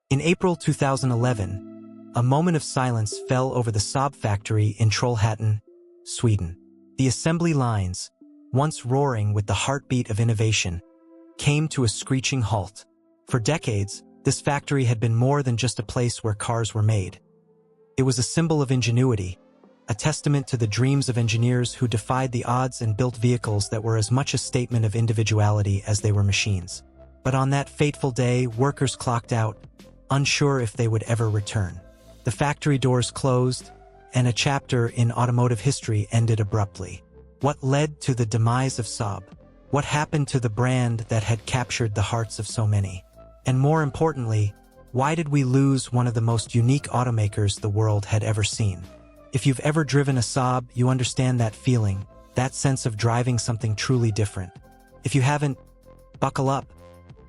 In April 2011, a moment of silence fell over the Saab factory in Trollhättan, Sweden. The assembly lines, once roaring with the heartbeat of innovation, came to a screeching halt. For decades, this factory had been more than just a place where cars were made. It was a symbol of ingenuity, a testament to the dreams of engineers who defied the odds and built vehicles that were as much a statement of individuality as they were machines. But on that fateful day, workers clocked out, unsure if they would ever return. The factory doors closed, and a chapter in automotive history ended abruptly. What led to the demise of Saab? What happened to the brand that had captured the hearts of so many? And more importantly, why did we lose one of the most unique automakers the world had ever seen? If you've ever driven a Saab, you understand that feeling, that sense of driving something truly different. If you haven't, buckle up,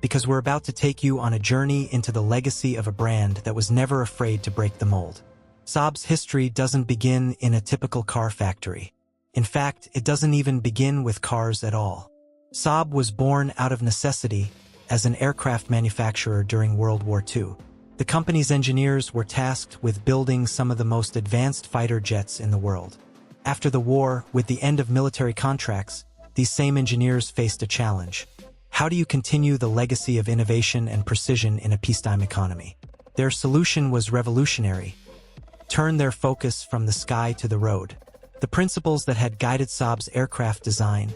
because we're about to take you on a journey into the legacy of a brand that was never afraid to break the mold. Saab's history doesn't begin in a typical car factory. In fact, it doesn't even begin with cars at all. Saab was born out of necessity as an aircraft manufacturer during World War II. The company's engineers were tasked with building some of the most advanced fighter jets in the world. After the war, with the end of military contracts, these same engineers faced a challenge. How do you continue the legacy of innovation and precision in a peacetime economy? Their solution was revolutionary. Turn their focus from the sky to the road. The principles that had guided Saab's aircraft design,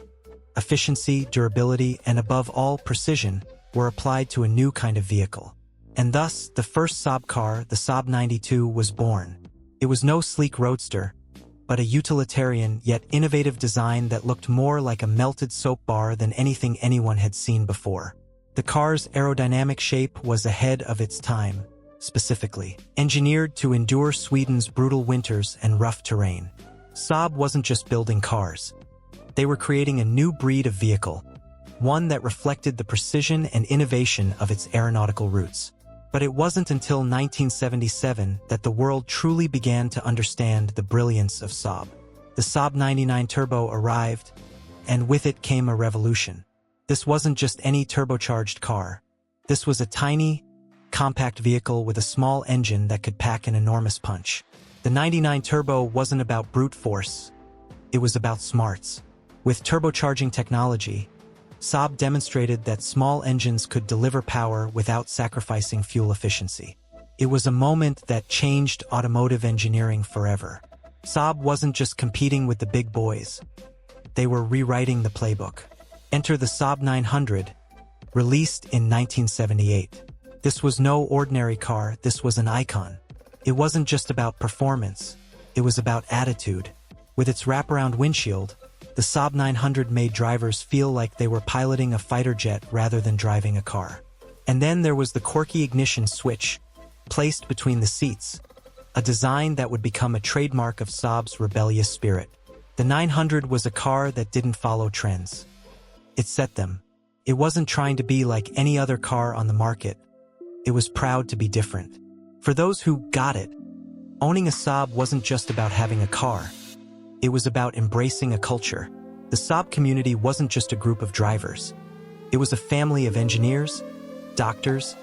efficiency, durability, and above all, precision, were applied to a new kind of vehicle. And thus, the first Saab car, the Saab 92, was born. It was no sleek roadster, but a utilitarian yet innovative design that looked more like a melted soap bar than anything anyone had seen before. The car's aerodynamic shape was ahead of its time, specifically engineered to endure Sweden's brutal winters and rough terrain. Saab wasn't just building cars. They were creating a new breed of vehicle, one that reflected the precision and innovation of its aeronautical roots. But it wasn't until 1977 that the world truly began to understand the brilliance of Saab. The Saab 99 Turbo arrived, and with it came a revolution. This wasn't just any turbocharged car. This was a tiny, compact vehicle with a small engine that could pack an enormous punch. The 99 Turbo wasn't about brute force. It was about smarts. With turbocharging technology, Saab demonstrated that small engines could deliver power without sacrificing fuel efficiency. It was a moment that changed automotive engineering forever. Saab wasn't just competing with the big boys. They were rewriting the playbook. Enter the Saab 900, released in 1978. This was no ordinary car, this was an icon. It wasn't just about performance, it was about attitude. With its wraparound windshield, the Saab 900 made drivers feel like they were piloting a fighter jet rather than driving a car. And then there was the quirky ignition switch, placed between the seats, a design that would become a trademark of Saab's rebellious spirit. The 900 was a car that didn't follow trends. It set them. It wasn't trying to be like any other car on the market. It was proud to be different. For those who got it, owning a Saab wasn't just about having a car. It was about embracing a culture. The Saab community wasn't just a group of drivers. It was a family of engineers, doctors,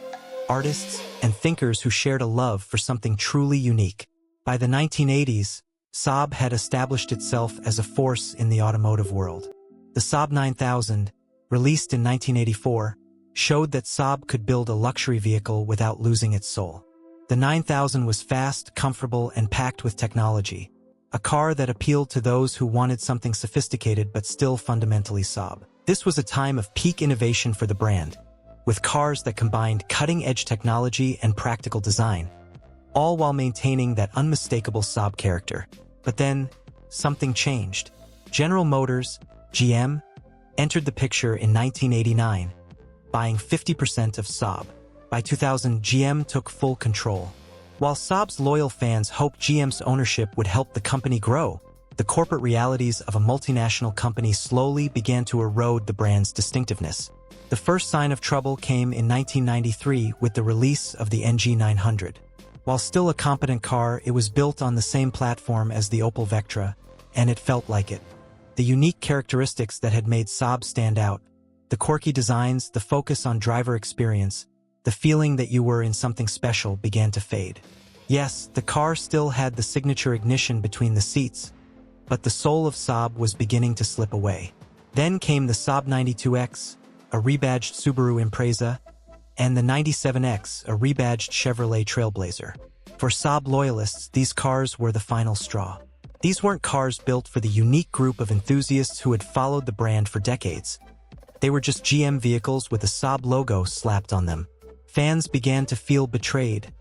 artists, and thinkers who shared a love for something truly unique. By the 1980s, Saab had established itself as a force in the automotive world. The Saab 9000, released in 1984, showed that Saab could build a luxury vehicle without losing its soul. The 9000 was fast, comfortable, and packed with technology. A car that appealed to those who wanted something sophisticated but still fundamentally Saab. This was a time of peak innovation for the brand, with cars that combined cutting-edge technology and practical design, all while maintaining that unmistakable Saab character. But then, something changed. General Motors, GM, entered the picture in 1989, buying 50% of Saab. By 2000, GM took full control. While Saab's loyal fans hoped GM's ownership would help the company grow, the corporate realities of a multinational company slowly began to erode the brand's distinctiveness. The first sign of trouble came in 1993 with the release of the NG 900. While still a competent car, it was built on the same platform as the Opel Vectra, and it felt like it. The unique characteristics that had made Saab stand out, the quirky designs, the focus on driver experience, the feeling that you were in something special began to fade. Yes, the car still had the signature ignition between the seats, but the soul of Saab was beginning to slip away. Then came the Saab 92X, a rebadged Subaru Impreza, and the 97X, a rebadged Chevrolet Trailblazer. For Saab loyalists, these cars were the final straw. These weren't cars built for the unique group of enthusiasts who had followed the brand for decades. They were just GM vehicles with a Saab logo slapped on them. Fans began to feel betrayed,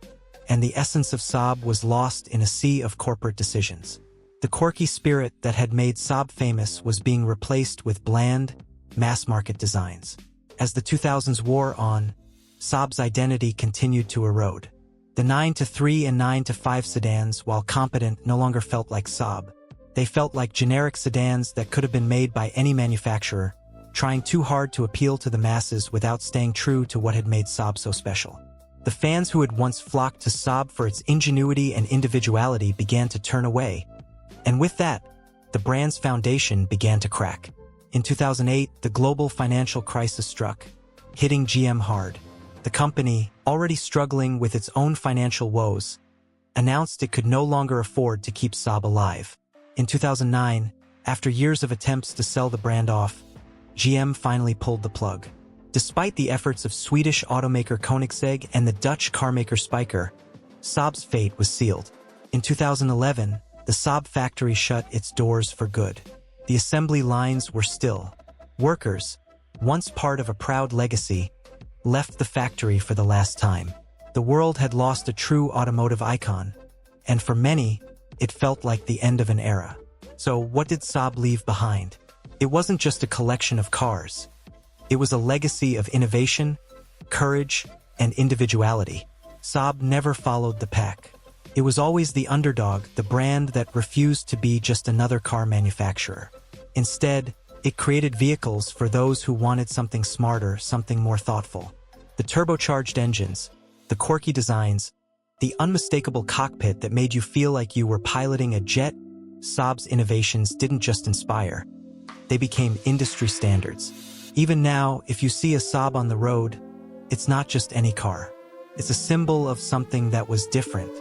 and the essence of Saab was lost in a sea of corporate decisions. The quirky spirit that had made Saab famous was being replaced with bland, mass-market designs. As the 2000s wore on, Saab's identity continued to erode. The 9-3 and 9-5 sedans, while competent, no longer felt like Saab. They felt like generic sedans that could have been made by any manufacturer, trying too hard to appeal to the masses without staying true to what had made Saab so special. The fans who had once flocked to Saab for its ingenuity and individuality began to turn away, and with that, the brand's foundation began to crack. In 2008, the global financial crisis struck, hitting GM hard. The company, already struggling with its own financial woes, announced it could no longer afford to keep Saab alive. In 2009, after years of attempts to sell the brand off, GM finally pulled the plug. Despite the efforts of Swedish automaker Koenigsegg and the Dutch carmaker Spyker, Saab's fate was sealed. In 2011, the Saab factory shut its doors for good. The assembly lines were still. Workers, once part of a proud legacy, left the factory for the last time. The world had lost a true automotive icon, and for many, it felt like the end of an era. So what did Saab leave behind? It wasn't just a collection of cars. It was a legacy of innovation, courage, and individuality. Saab never followed the pack. It was always the underdog, the brand that refused to be just another car manufacturer. Instead, it created vehicles for those who wanted something smarter, something more thoughtful. The turbocharged engines, the quirky designs, the unmistakable cockpit that made you feel like you were piloting a jet. Saab's innovations didn't just inspire. They became industry standards. Even now, if you see a Saab on the road, it's not just any car. It's a symbol of something that was different.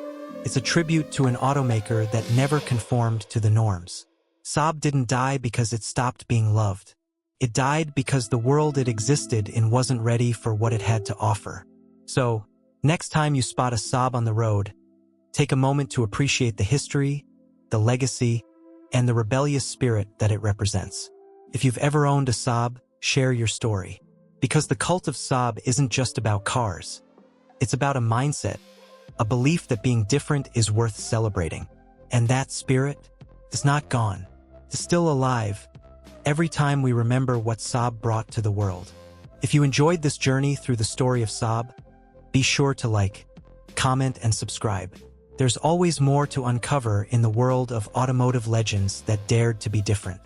It's a tribute to an automaker that never conformed to the norms. Saab didn't die because it stopped being loved. It died because the world it existed in wasn't ready for what it had to offer. So, next time you spot a Saab on the road, take a moment to appreciate the history, the legacy, and the rebellious spirit that it represents. If you've ever owned a Saab, share your story. Because the cult of Saab isn't just about cars. It's about a mindset, a belief that being different is worth celebrating. And that spirit is not gone. It's still alive every time we remember what Saab brought to the world. If you enjoyed this journey through the story of Saab, be sure to like, comment, and subscribe. There's always more to uncover in the world of automotive legends that dared to be different.